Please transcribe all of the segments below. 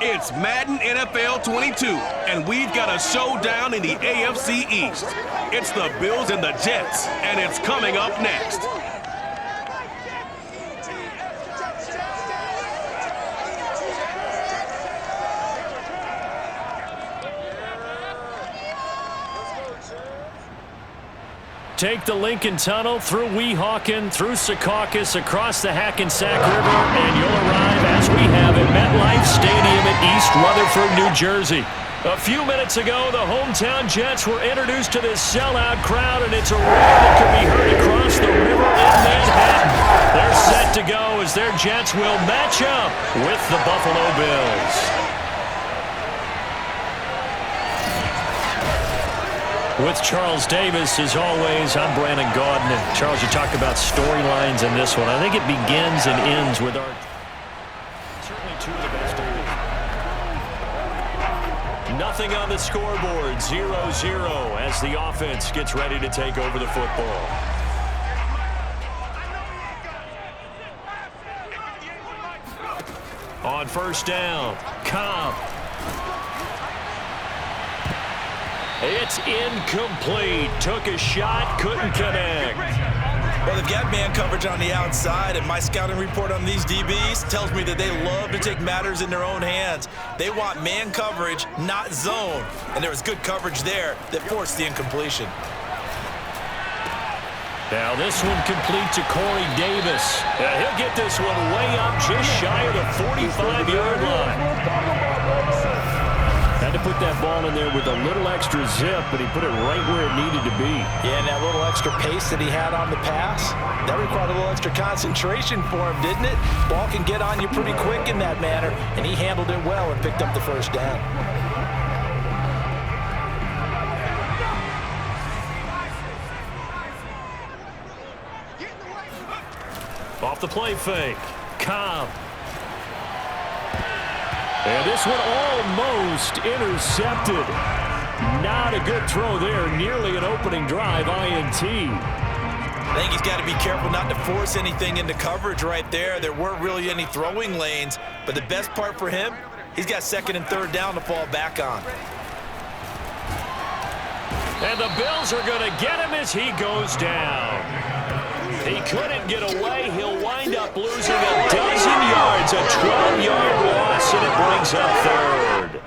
It's Madden NFL 22, and we've got a showdown in the AFC East. It's the Bills and the Jets, and it's coming up next. Take the Lincoln Tunnel through Weehawken, through Secaucus, across the Hackensack River, and you'll arrive, as we have, at MetLife Stadium in East Rutherford, New Jersey. A few minutes ago, the hometown Jets were introduced to this sellout crowd, and it's a roar that can be heard across the river in Manhattan. They're set to go as their Jets will match up with the Buffalo Bills. With Charles Davis, as always, I'm Brandon Gaudin. And Charles, you talked about storylines in this one. I think it begins and ends with our certainly two of the best. Nothing on the scoreboard, 0-0 as the offense gets ready to take over the football. On first down, Cobb. It's incomplete. Took a shot, couldn't connect. Well, they've got man coverage on the outside, and my scouting report on these DBs tells me that they love to take matters in their own hands. They want man coverage, not zone. And there was good coverage there that forced the incompletion. Now this one complete to Corey Davis. He'll get this one way up just shy of the 45-yard line. Had to put that ball in there with a little extra zip, but he put it right where it needed to be. Yeah, and that little extra pace that he had on the pass, that required a little extra concentration for him, didn't it? Ball can get on you pretty quick in that manner, and he handled it well and picked up the first down. Off the play fake, Cobb. And this one almost intercepted. Not a good throw there. Nearly an opening drive INT. I think he's got to be careful not to force anything into coverage right there. There weren't really any throwing lanes. But the best part for him, he's got second and third down to fall back on. And the Bills are going to get him as he goes down. He couldn't get away. He'll wind up losing a dozen yards, a 12-yard loss, and it brings up third.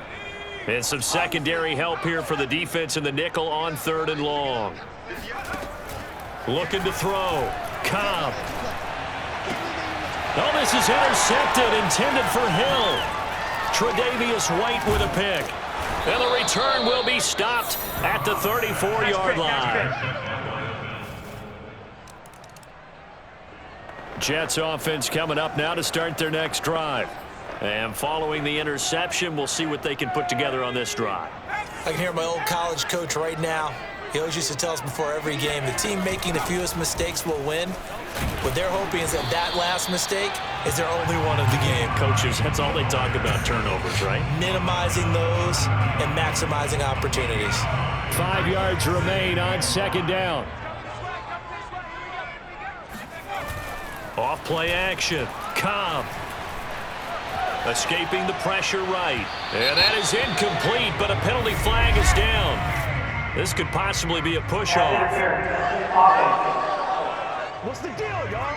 And some secondary help here for the defense in the nickel on third and long. Looking to throw. Cobb. Oh, this is intercepted, intended for Hill. Tre'Davious White with a pick. And the return will be stopped at the 34-yard line. Jets offense coming up now to start their next drive. And following the interception, we'll see what they can put together on this drive. I can hear my old college coach right now. He always used to tell us before every game, the team making the fewest mistakes will win. What they're hoping is that that last mistake is their only one of the game. Coaches, that's all they talk about, turnovers, right? Minimizing those and maximizing opportunities. 5 yards remain on second down. Off play action. Cobb. Escaping the pressure right. And that is incomplete, but a penalty flag is down. This could possibly be a push-off. What's the deal, y'all?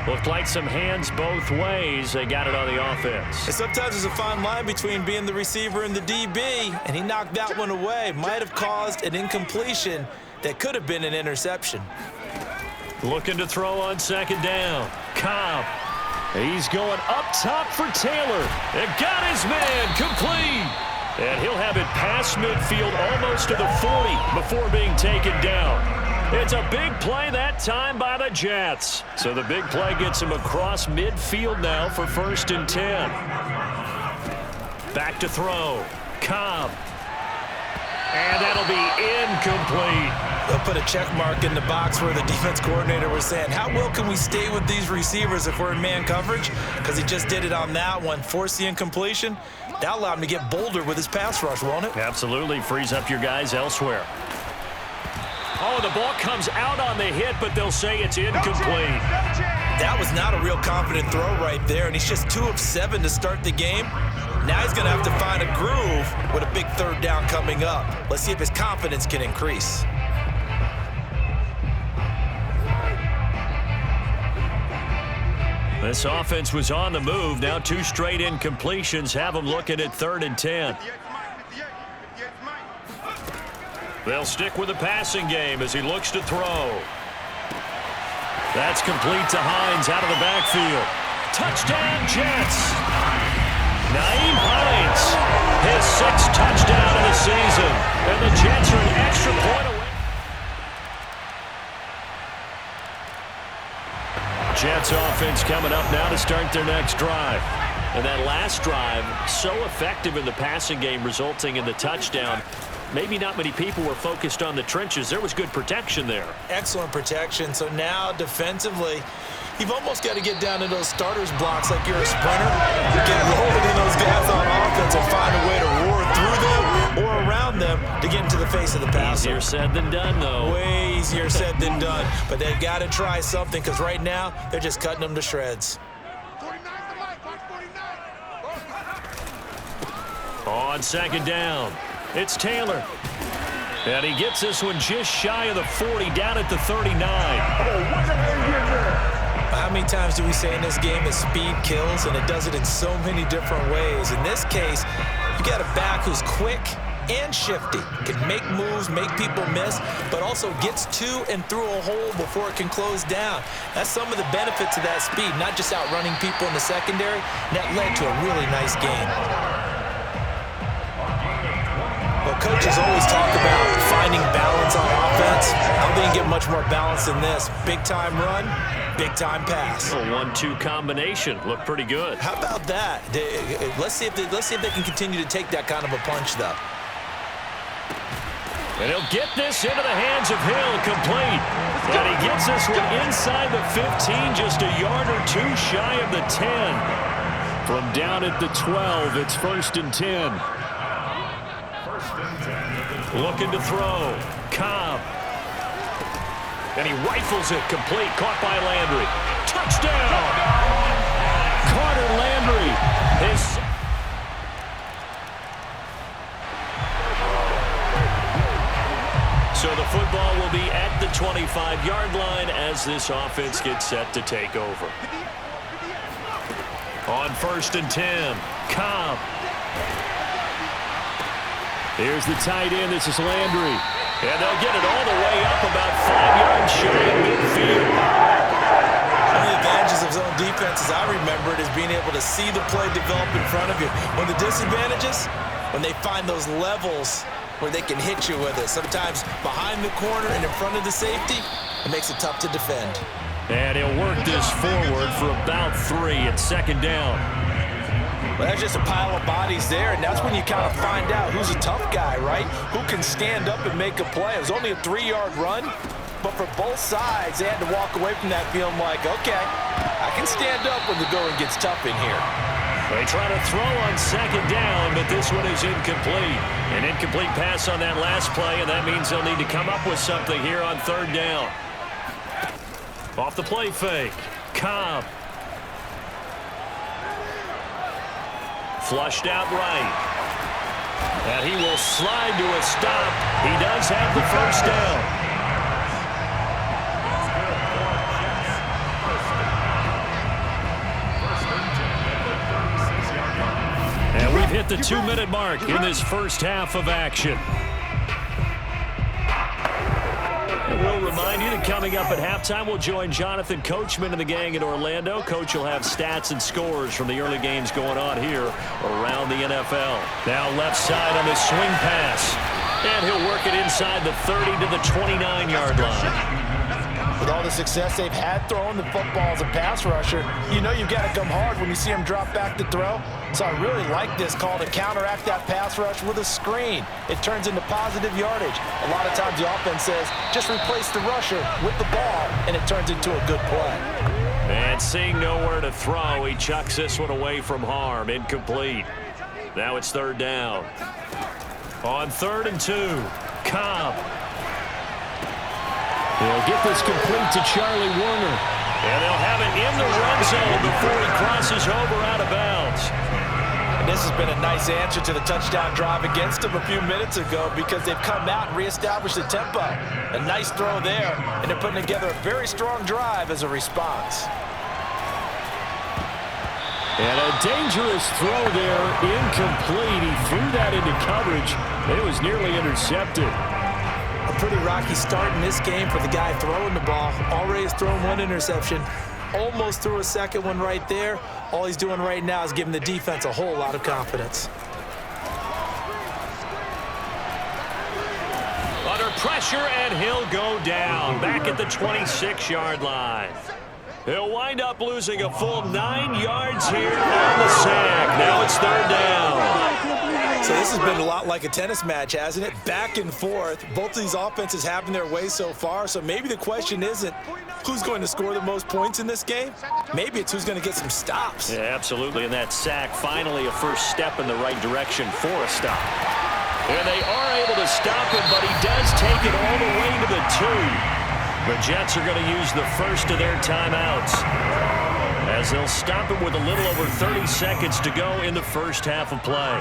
Looked like some hands both ways. They got it on the offense. And sometimes there's a fine line between being the receiver and the DB, and he knocked that one away. Might have caused an incompletion that could have been an interception. Looking to throw on second down. Cobb. He's going up top for Taylor. And got his man complete. And he'll have it past midfield almost to the 40 before being taken down. It's a big play that time by the Jets. So the big play gets him across midfield now for 1st and 10. Back to throw. Cobb. And that'll be incomplete. They'll put a check mark in the box where the defense coordinator was saying, how well can we stay with these receivers if we're in man coverage? Because he just did it on that one, forced the incompletion. That allowed him to get bolder with his pass rush, won't it? Absolutely. Frees up your guys elsewhere. Oh, the ball comes out on the hit, but they'll say it's incomplete. That was not a real confident throw right there, and he's just 2 of 7 to start the game. Now he's going to have to find a groove with a big third down coming up. Let's see if his confidence can increase. This offense was on the move. Now 2 straight incompletions have them looking at 3rd and 10. They'll stick with the passing game as he looks to throw. That's complete to Hines out of the backfield. Touchdown, Jets. Nyheim Hines, his 6th touchdown of the season. And the Jets are an extra point away. Jets offense coming up now to start their next drive. And that last drive, so effective in the passing game, resulting in the touchdown. Maybe not many people were focused on the trenches. There was good protection there. Excellent protection. So now defensively, you've almost got to get down to those starters blocks like you're a sprinter. Get rolling in those guys on offense and find a way to roar through them or around them to get into the face of the passer. Easier said than done, though. Way easier said than done. But they've got to try something because right now they're just cutting them to shreds. On 2nd down, it's Taylor. And he gets this one just shy of the 40, down at the 39. How many times do we say in this game that speed kills, and it does it in so many different ways? In this case, you got a back who's quick and shifty, can make moves, make people miss, but also gets to and through a hole before it can close down. That's some of the benefits of that speed, not just outrunning people in the secondary. And that led to a really nice game. Well, coaches always talk about finding balance on offense. I don't think you get much more balance than this. Big-time run, big-time pass. A 1-2 combination. Looked pretty good. How about that? Let's see if they can continue to take that kind of a punch, though. And he'll get this into the hands of Hill, complete. And he gets this one inside the 15, just a yard or 2 shy of the 10. From down at the 12, it's 1st and 10. Looking to throw. Cobb. And he rifles it complete. Caught by Landry. Touchdown! Carter Landry. So the football will be at the 25-yard line as this offense gets set to take over. On 1st and 10. Cobb. Here's the tight end. This is Landry. And they'll get it all the way up about 5 yards shy of midfield. One of the advantages of zone defense, as I remember it, is being able to see the play develop in front of you. One of the disadvantages, when they find those levels where they can hit you with it. Sometimes behind the corner and in front of the safety, it makes it tough to defend. And he'll work this forward for about 3 at 2nd down. Well, that's just a pile of bodies there, and that's when you kind of find out who's a tough guy, right? Who can stand up and make a play. It was only a 3-yard run, but for both sides, they had to walk away from that feeling like, okay, I can stand up when the going gets tough in here. They try to throw on 2nd down, but this one is incomplete. An incomplete pass on that last play, and that means they'll need to come up with something here on 3rd down. Off the play fake. Cobb. Flushed out right. And he will slide to a stop. He does have the 1st down. And we've hit the 2-minute mark in this first half of action. And we'll remind you that coming up at halftime, we'll join Jonathan Coachman and the gang in Orlando. Coach will have stats and scores from the early games going on here around the NFL. Now left side on this swing pass. And he'll work it inside the 30 to the 29-yard line. With all the success they've had throwing the football as a pass rusher, you know you've got to come hard when you see him drop back to throw. So I really like this call to counteract that pass rush with a screen. It turns into positive yardage. A lot of times the offense says, just replace the rusher with the ball, and it turns into a good play. And seeing nowhere to throw, he chucks this one away from harm. Incomplete. Now it's 3rd down. On 3rd and 2, Cobb. They'll get this complete to Charlie Warner. And they'll have it in the red zone before he crosses over out of bounds. And this has been a nice answer to the touchdown drive against them a few minutes ago because they've come out and reestablished the tempo. A nice throw there, and they're putting together a very strong drive as a response. And a dangerous throw there, incomplete. He threw that into coverage. It was nearly intercepted. A pretty rocky start in this game for the guy throwing the ball. Already has thrown one interception. Almost threw a second one right there. All he's doing right now is giving the defense a whole lot of confidence. Under pressure, and he'll go down back at the 26-yard line. He'll wind up losing a full 9 yards here on the sack. Now it's third down. So this has been a lot like a tennis match, hasn't it? Back and forth. Both of these offenses having their way so far. So maybe the question isn't who's going to score the most points in this game. Maybe it's who's going to get some stops. Yeah, absolutely. And that sack, finally a first step in the right direction for a stop. And they are able to stop him, but he does take it all the way to the 2. The Jets are going to use the first of their timeouts as they'll stop him with a little over 30 seconds to go in the first half of play.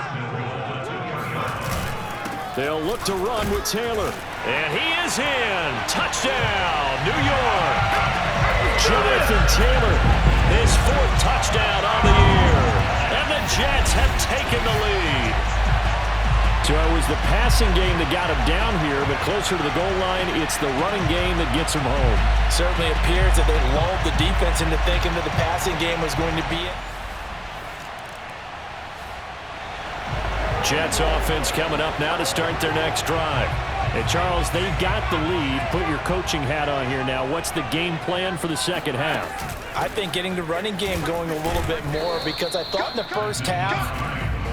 They'll look to run with Taylor. And he is in. Touchdown, New York. Jonathan Taylor, his 4th touchdown on the year. And the Jets have taken the lead. So it was the passing game that got him down here, but closer to the goal line, it's the running game that gets him home. Certainly appears that they lulled the defense into thinking that the passing game was going to be it. Jets offense coming up now to start their next drive. And Charles, they've got the lead. Put your coaching hat on here now. What's the game plan for the second half? I think getting the running game going a little bit more because I thought in the first half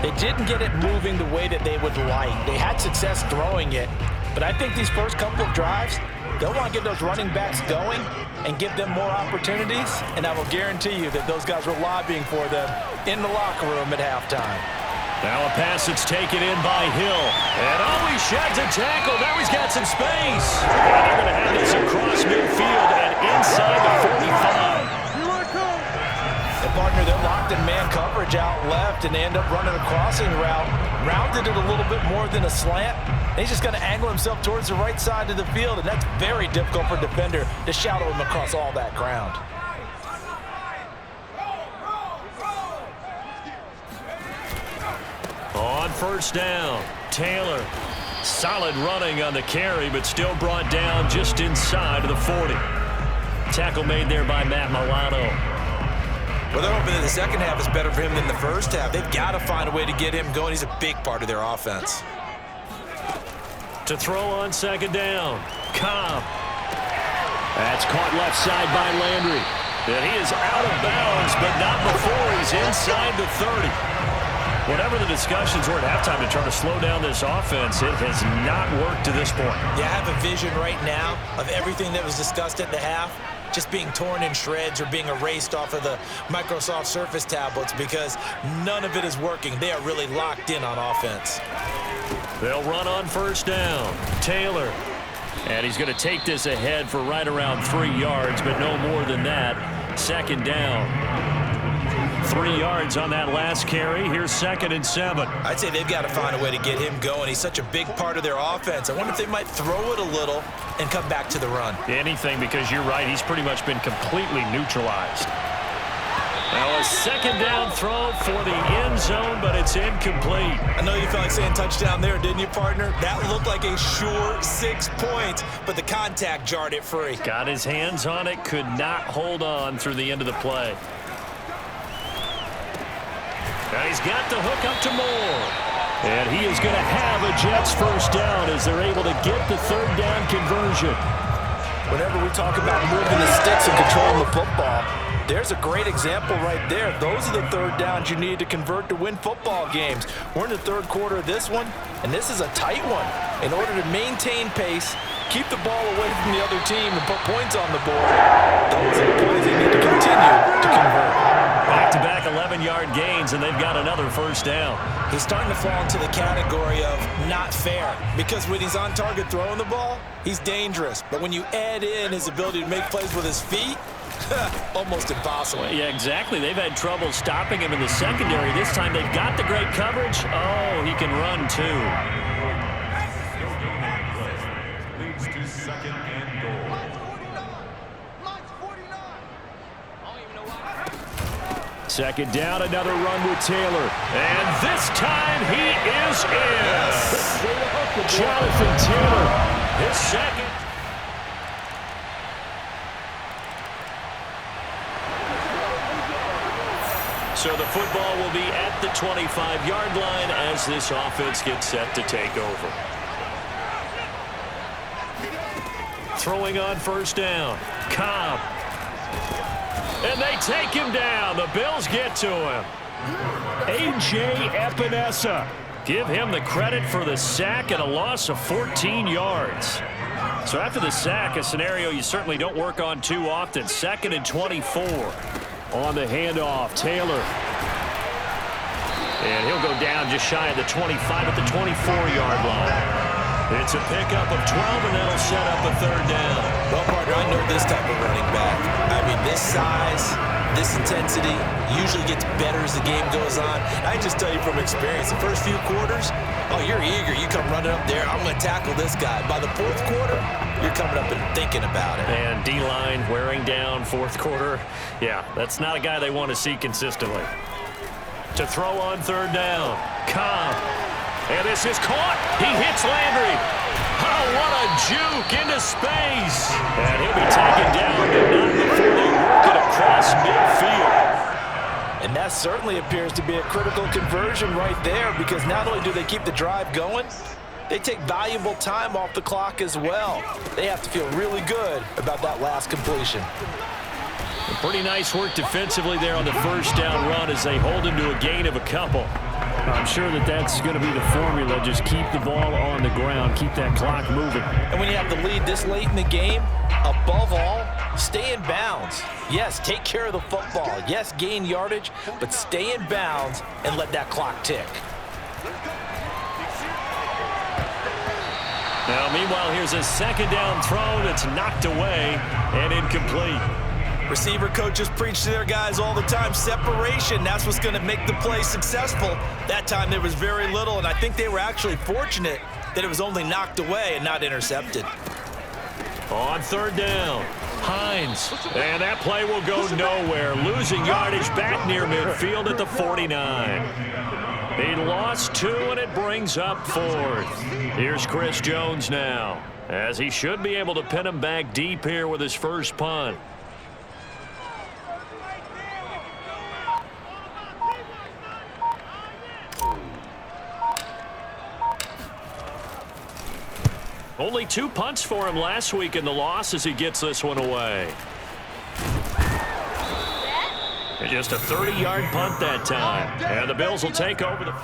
they didn't get it moving the way that they would like. They had success throwing it, but I think these first couple of drives, they'll want to get those running backs going and give them more opportunities, and I will guarantee you that those guys were lobbying for them in the locker room at halftime. Now a pass that's taken in by Hill. And he sheds a tackle. Now he's got some space. And they're going to have this across midfield and inside the 45. And partner, they're locked in man coverage out left, and they end up running a crossing route. Rounded it a little bit more than a slant. And he's just going to angle himself towards the right side of the field, and that's very difficult for a defender to shadow him across all that ground. On first down, Taylor. Solid running on the carry, but still brought down just inside of the 40. Tackle made there by Matt Milano. Well, they're hoping that the second half is better for him than the first half. They've got to find a way to get him going. He's a big part of their offense. To throw on second down, Cobb. That's caught left side by Landry. And he is out of bounds, but not before he's inside the 30. Whatever the discussions were at halftime to try to slow down this offense, it has not worked to this point. Yeah, I have a vision right now of everything that was discussed at the half just being torn in shreds or being erased off of the Microsoft Surface tablets because none of it is working. They are really locked in on offense. They'll run on first down. Taylor. And he's going to take this ahead for right around 3 yards, but no more than that. Second down. 3 yards on that last carry. Here's 2nd and 7. I'd say they've got to find a way to get him going. He's such a big part of their offense. I wonder if they might throw it a little and come back to the run. Anything, because you're right. He's pretty much been completely neutralized. Now a second down throw for the end zone, but it's incomplete. I know you felt like saying touchdown there, didn't you, partner? That looked like a sure 6 points, but the contact jarred it free. Got his hands on it, could not hold on through the end of the play. Now he's got the hook up to Moore. And he is going to have a Jets first down as they're able to get the third down conversion. Whenever we talk about moving the sticks and controlling the football, there's a great example right there. Those are the third downs you need to convert to win football games. We're in the third quarter of this one, and this is a tight one. In order to maintain pace, keep the ball away from the other team, and put points on the board, those are the plays they need to continue to convert. Back-to-back 11-yard gains, and they've got another first down. He's starting to fall into the category of not fair because when he's on target throwing the ball, he's dangerous. But when you add in his ability to make plays with his feet, Almost impossible. Well, yeah, exactly. They've had trouble stopping him in the secondary. This time they've got the great coverage. Oh, he can run too. Leads to second and goal. Second down, another run with Taylor. And this time he is in. Jonathan Taylor, his second. So the football will be at the 25-yard line as this offense gets set to take over. Throwing on first down. Cobb. And they take him down. The Bills get to him. A.J. Epinesa. Give him the credit for the sack and a loss of 14 yards. So after the sack, a scenario you certainly don't work on too often. 2nd and 24. On the handoff, Taylor. And he'll go down just shy of the 25 at the 24-yard line. It's a pickup of 12, and that'll set up a third down. Well, partner, I know this type of running back. I mean, this size, this intensity usually gets better as the game goes on. I just tell you from experience, the first few quarters, oh, you're eager. You come running up there, I'm going to tackle this guy. By the fourth quarter, you're coming up and thinking about it. And D-line wearing down fourth quarter. Yeah, that's not a guy they want to see consistently. To throw on third down, Cobb. And this is caught. He hits Landry. Oh, what a juke into space. And he'll be taken down, but not before they work it across midfield. And that certainly appears to be a critical conversion right there, because not only do they keep the drive going, they take valuable time off the clock as well. They have to feel really good about that last completion. Pretty nice work defensively there on the first down run as they hold him to a gain of a couple. I'm sure that's going to be the formula. Just keep the ball on the ground. Keep that clock moving. And when you have the lead this late in the game, above all, stay in bounds. Yes, take care of the football. Yes, gain yardage, but stay in bounds and let that clock tick. Now, meanwhile, here's a second down throw that's knocked away and incomplete. Receiver coaches preach to their guys all the time. Separation, that's what's going to make the play successful. That time there was very little, and I think they were actually fortunate that it was only knocked away and not intercepted. On third down, Hines. And that play will go nowhere. Losing yardage back near midfield at the 49. He lost 2, and it brings up 4th. Here's Chris Jones now, as he should be able to pin him back deep here with his first punt. Only 2 punts for him last week in the loss as he gets this one away. And just a 30-yard punt that time. And the Bills will take over the...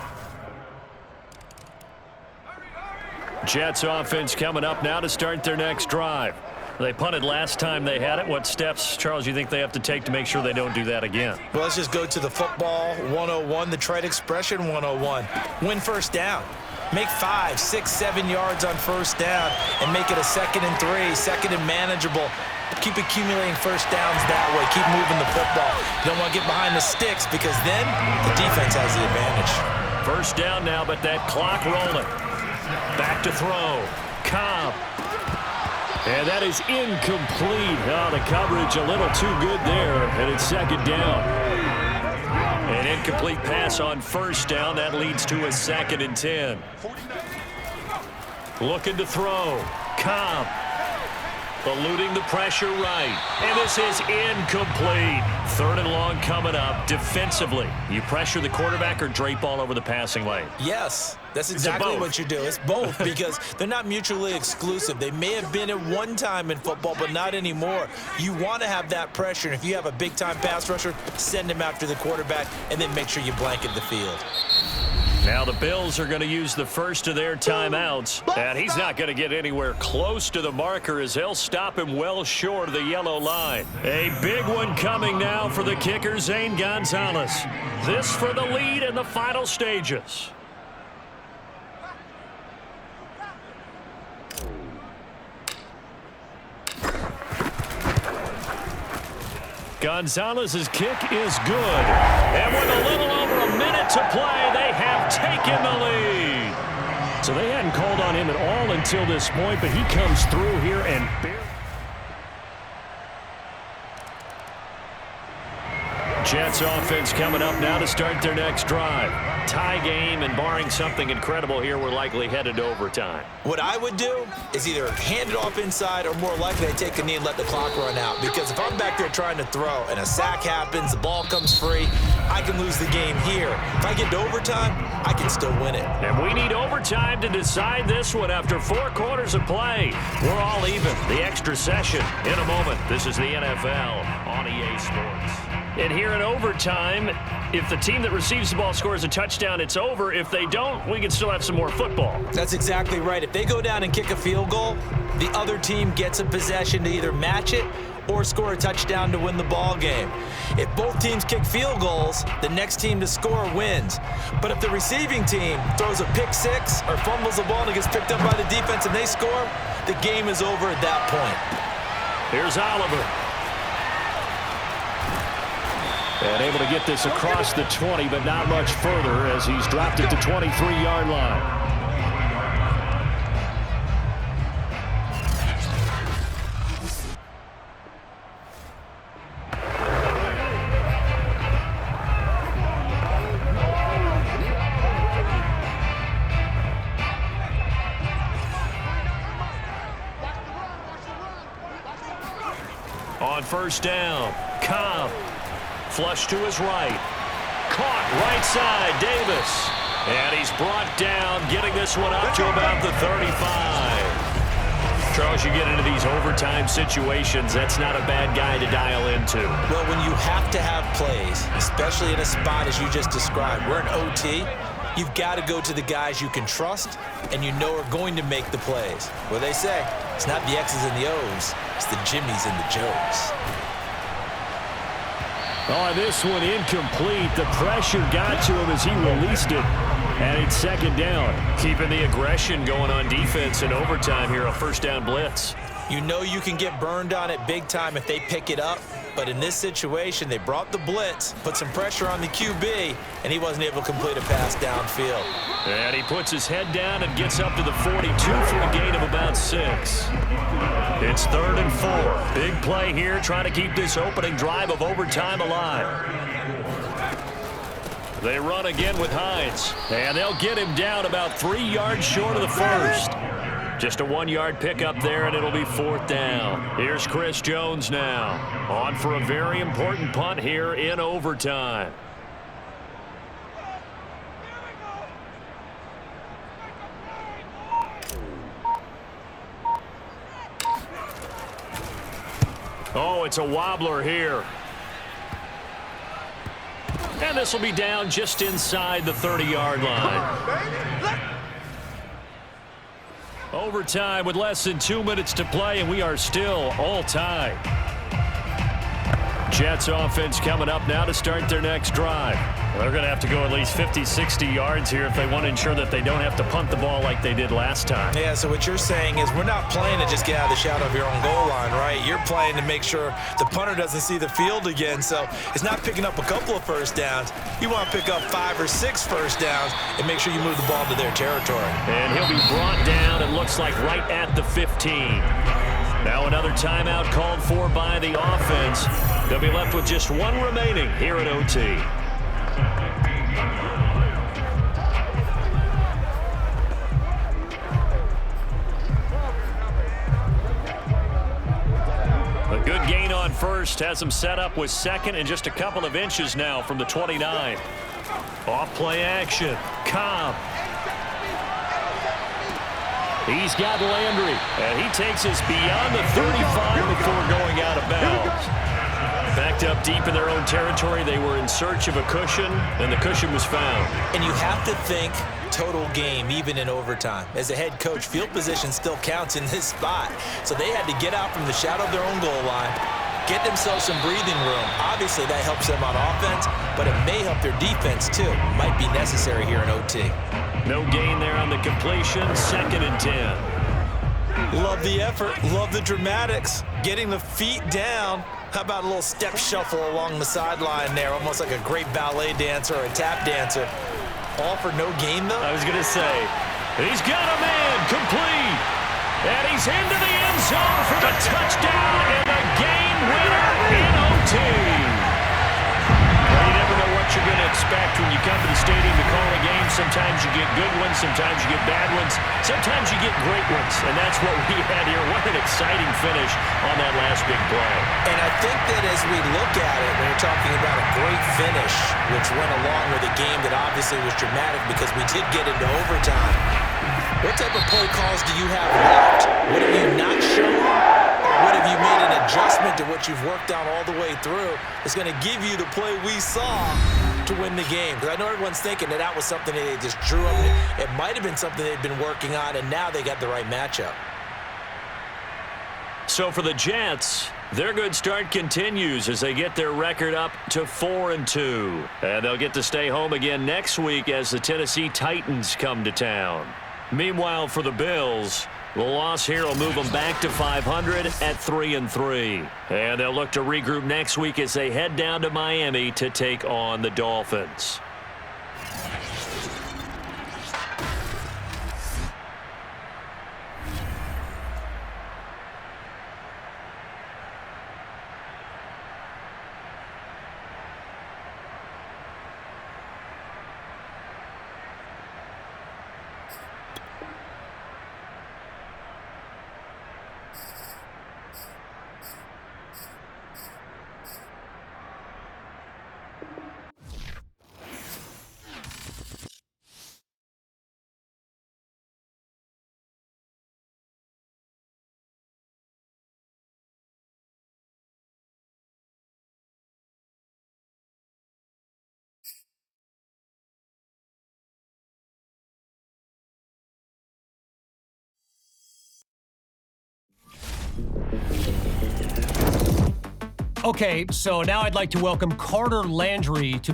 Jets offense coming up now to start their next drive. They punted last time they had it. What steps, Charles, you think they have to take to make sure they don't do that again? Well, let's just go to the football 101, the trade expression 101. Win first down. Make 5, 6, 7 yards on first down and make it a 2nd and 3, 2nd and manageable. Keep accumulating first downs that way. Keep moving the football. You don't want to get behind the sticks because then the defense has the advantage. First down now, but that clock rolling. Back to throw. Cobb. And that is incomplete. Oh, the coverage a little too good there, and it's second down. An incomplete pass on first down. That leads to a 2nd and 10. Looking to throw. Cobb. Eluding the pressure right. And this is incomplete. 3rd and long coming up. Defensively, you pressure the quarterback or drape all over the passing lane? Yes, that's exactly what you do. It's both because they're not mutually exclusive. They may have been at one time in football, but not anymore. You want to have that pressure. And if you have a big-time pass rusher, send him after the quarterback and then make sure you blanket the field. Now the Bills are going to use the first of their timeouts, and he's not going to get anywhere close to the marker as they'll stop him well short of the yellow line. A big one coming now for the kicker, Zane Gonzalez. This for the lead in the final stages. Gonzalez's kick is good. And with a little over a minute to play, they have taken the lead. So they hadn't called on him at all until this point, but he comes through here and barely. Jets offense coming up now to start their next drive. Tie game, and barring something incredible here, we're likely headed to overtime. What I would do is either hand it off inside or more likely I take a knee and let the clock run out. Because if I'm back there trying to throw and a sack happens, the ball comes free, I can lose the game here. If I get to overtime, I can still win it. And we need overtime to decide this one after 4 quarters of play. We're all even. The extra session in a moment. This is the NFL on EA Sports. And here in overtime, if the team that receives the ball scores a touchdown, it's over. If they don't, we can still have some more football. That's exactly right. If they go down and kick a field goal, the other team gets a possession to either match it or score a touchdown to win the ball game. If both teams kick field goals, the next team to score wins. But if the receiving team throws a pick six or fumbles the ball and it gets picked up by the defense and they score, the game is over at that point. Here's Oliver. And able to get this across the 20, but not much further as he's dropped at the 23-yard line. On first down, Cobb. Flush to his right. Caught right side, Davis. And he's brought down, getting this one up to about the 35. Charles, you get into these overtime situations, that's not a bad guy to dial into. Well, when you have to have plays, especially in a spot as you just described, we're in OT, you've got to go to the guys you can trust and you know are going to make the plays. Well, they say, it's not the X's and the O's, it's the Jimmys and the Joes. Oh, this one incomplete. The pressure got to him as he released it. And it's second down. Keeping the aggression going on defense in overtime here, a first down blitz. You know you can get burned on it big time if they pick it up. But in this situation, they brought the blitz, put some pressure on the QB, and he wasn't able to complete a pass downfield. And he puts his head down and gets up to the 42 for a gain of about 6. It's 3rd and 4. Big play here, trying to keep this opening drive of overtime alive. They run again with Hines, and they'll get him down about 3 yards short of the first. Just a 1-yard pickup there, and it'll be 4th down. Here's Chris Jones now, on for a very important punt here in overtime. Oh, it's a wobbler here. And this will be down just inside the 30-yard line. Overtime with less than 2 minutes to play, and we are still all tied. Jets offense coming up now to start their next drive. They're going to have to go at least 50, 60 yards here if they want to ensure that they don't have to punt the ball like they did last time. Yeah, so what you're saying is we're not playing to just get out of the shadow of your own goal line, right? You're playing to make sure the punter doesn't see the field again. So it's not picking up a couple of first downs. You want to pick up 5 or 6 first downs and make sure you move the ball to their territory. And he'll be brought down, it looks like, right at the 15. Now another timeout called for by the offense. They'll be left with just 1 remaining here at OT. A good gain on first has him set up with 2nd and just a couple of inches now from the 29. Off play action. Cobb. He's got Landry, and he takes us beyond the 35 before going out of bounds. Backed up deep in their own territory, they were in search of a cushion, and the cushion was found. And you have to think total game, even in overtime. As a head coach, field position still counts in this spot. So they had to get out from the shadow of their own goal line, get themselves some breathing room. Obviously, that helps them on offense, but it may help their defense, too. Might be necessary here in OT. No gain there on the completion, 2nd and 10. Love the effort, love the dramatics. Getting the feet down, How about a little step shuffle along the sideline there, almost like a great ballet dancer or a tap dancer. All for no gain, though? I was going to say, he's got a man complete. And he's into the end zone for the touchdown and the game winner in OT. Well, you never know what you're going to expect when you come to the stadium to call a game. Sometimes you get good ones, sometimes you get bad ones, sometimes you get great ones. And that's what we had here. What an exciting finish on that last big play. And I think that as we look at it, when you're talking about a great finish, which went along with a game that obviously was dramatic because we did get into overtime, what type of play calls do you have left? What have you not shown? Or what have you made an adjustment to what you've worked on all the way through? It's going to give you the play we saw to win the game. Because I know everyone's thinking that was something that they just drew up. It might have been something they'd been working on, and now they got the right matchup. So for the Jets, their good start continues as they get their record up to 4-2. And they'll get to stay home again next week as the Tennessee Titans come to town. Meanwhile, for the Bills, the loss here will move them back to 500 at 3-3. And they'll look to regroup next week as they head down to Miami to take on the Dolphins. Okay, so now I'd like to welcome Carter Landry to